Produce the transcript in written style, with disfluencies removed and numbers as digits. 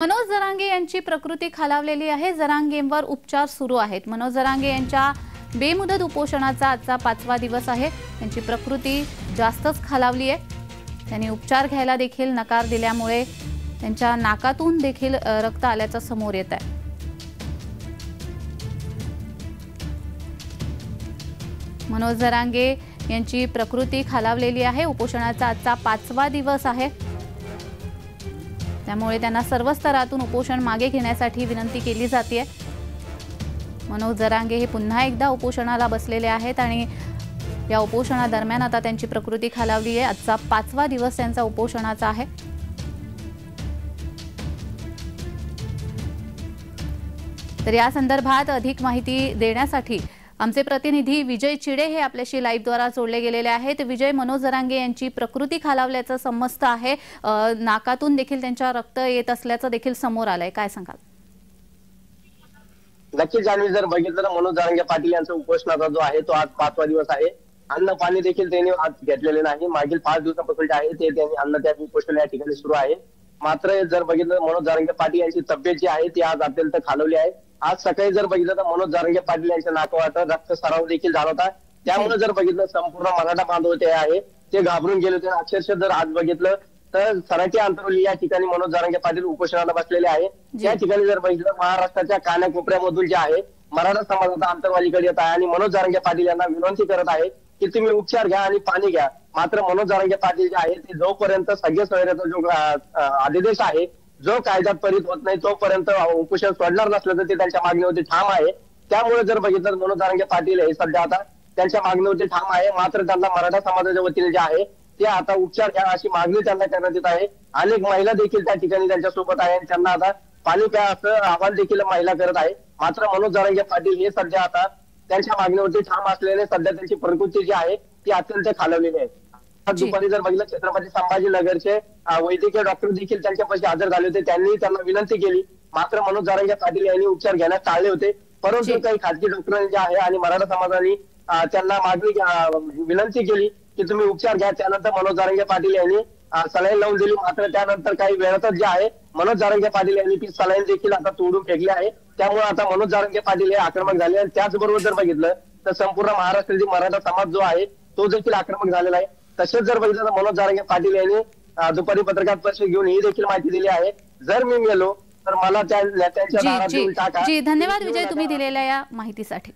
मनोज जरांगे यांची प्रकृती खालावलेली आहे। जरांगेंवर उपचार सुरू आहेत। मनोज जरांगे यांच्या बेमुदत उपोषणाचा आजचा 5वा दिवस आहे। त्यांची प्रकृती जास्तच खालावली आहे। त्यांनी उपचार घ्यायला देखील नकार दिल्यामुळे त्यांच्या नाकातून देखील रक्त आल्याचं समोर येत आहे। मनोज जरांगे यांची प्रकृती खालावलेली आहे। उपोषणाचा आजचा 5वा दिवस आहे। त्यामुळे त्यांना सर्व स्तरातून उपोषण मागे घेण्यासाठी विनंती केली जाते। मनोज जरांगे हे पुन्हा एकदा उपोषणाला बसलेले आहेत आणि या उपोषणादरम्यान आता त्यांची प्रकृती खालावली आहे। आजचा 5वा दिवस त्यांचा उपोषणाचा आहे। तर या संदर्भात अधिक माहिती देण्यासाठी आमचे प्रतिनिधी विजय चिडे हे आपल्याशी लाईव्ह द्वारा जोडले गेलेले आहेत। विजय, मनोज जरांगे यांची प्रकृती खालावल्याचं समजतं आहे। नाकातून देखील त्यांच्या रक्त येत असल्याचं देखील समोर आलंय, काय सांगाल? नक्कीच आम्ही जर बघितलं तर मनोज जरांगे पाटील यांचा उपोषणाचा जो आहे तो आज 5वा दिवस आहे। अन्न पाणी देखील त्यांनी आज घेतलेले नाही। मागील 5 दिवसापासून जे आहे ते त्यांनी अन्न त्याग उपोषण या ठिकाणी सुरू आहे। मात्र जर बघितलं मनोज जरांगे पाटील यांची तब्येत जी आहे ती आज अत्यंत खालावली आहे। आज सकाळी जर बघितलं तर मनोज जरांगे पाटील यांच्या नाकावाट रक्त सराव देखील झाला होता। त्यामुळे जर बघितलं संपूर्ण मराठा बांधव ते आहे ते घाबरून गेले होते। अक्षरशः जर आज बघितलं तर सराटी अंतरवली या ठिकाणी मनोज जरांगे पाटील उपोषणाला बसलेले आहे। या ठिकाणी जर बघितलं महाराष्ट्राच्या कानाकोपऱ्यामधून जे आहे मराठा समाजाचा अंतरवालीकडे येत आहे आणि मनोज जरांगे पाटील यांना विनंती करत आहे की तुम्ही उपचार घ्या आणि पाणी घ्या। मात्र मनोज जरांगे पाटील जे आहे ते जोपर्यंत सगळे सोयऱ्याचा जो आदेश आहे जो कायद्यात परित होत नाही तोपर्यंत उपोषण सोडणार नसलं तर ते त्यांच्या मागणीवरती ठाम आहे। त्यामुळे जर बघितलं मनोज जरांगे पाटील हे सध्या आता त्यांच्या मागणीवरती ठाम आहे। मात्र त्यांना मराठा समाजाच्या वतीने जे आहे ते आता उपचार घ्या अशी मागणी त्यांना करण्यात येत आहे। अनेक महिला देखील त्या ठिकाणी त्यांच्या सोबत आहे आणि त्यांना आता पाणी प्या असं आवाहन देखील महिला करत आहे। मात्र मनोज जरांगे पाटील हे सध्या आता त्यांच्या मागणीवरती ठाम असलेले सध्या त्यांची प्रकृती जी आहे ती अत्यंत खालावलेली आहे। दुपारी जर बघितलं छत्रपती संभाजीनगरचे वैद्यकीय डॉक्टर देखील त्यांच्यापाशी हजर झाले होते। त्यांनी त्यांना विनंती केली, मात्र मनोज जरांगे पाटील यांनी उपचार घेण्यास टाळले होते। परंतु काही खासगी डॉक्टरांनी जे आहे आणि मराठा समाजाने त्यांना विनंती केली की तुम्ही उपचार घ्या। त्यानंतर मनोज जरांगे पाटील यांनी सलाईन लावून दिली। मात्र त्यानंतर काही वेळातच जे आहे मनोज जरांगे पाटील यांनी ती सलाईन देखील आता तोडून फेकली आहे। त्यामुळे आता मनोज जरांगे पाटील हे आक्रमक झाले आणि त्याचबरोबर जर बघितलं तर संपूर्ण महाराष्ट्रातील मराठा समाज जो आहे तो देखील आक्रमक झालेला आहे। तसेच जर बघितलं तर मनोज जरांगे पाटील यांनी दुपारी पत्रकार परिषद घेऊन ही देखील माहिती दिली आहे, जर मी मेलो तर मला त्या नेत्यांच्या दारात देऊन टाका। धन्यवाद विजय, तुम्ही दिलेल्या या माहितीसाठी।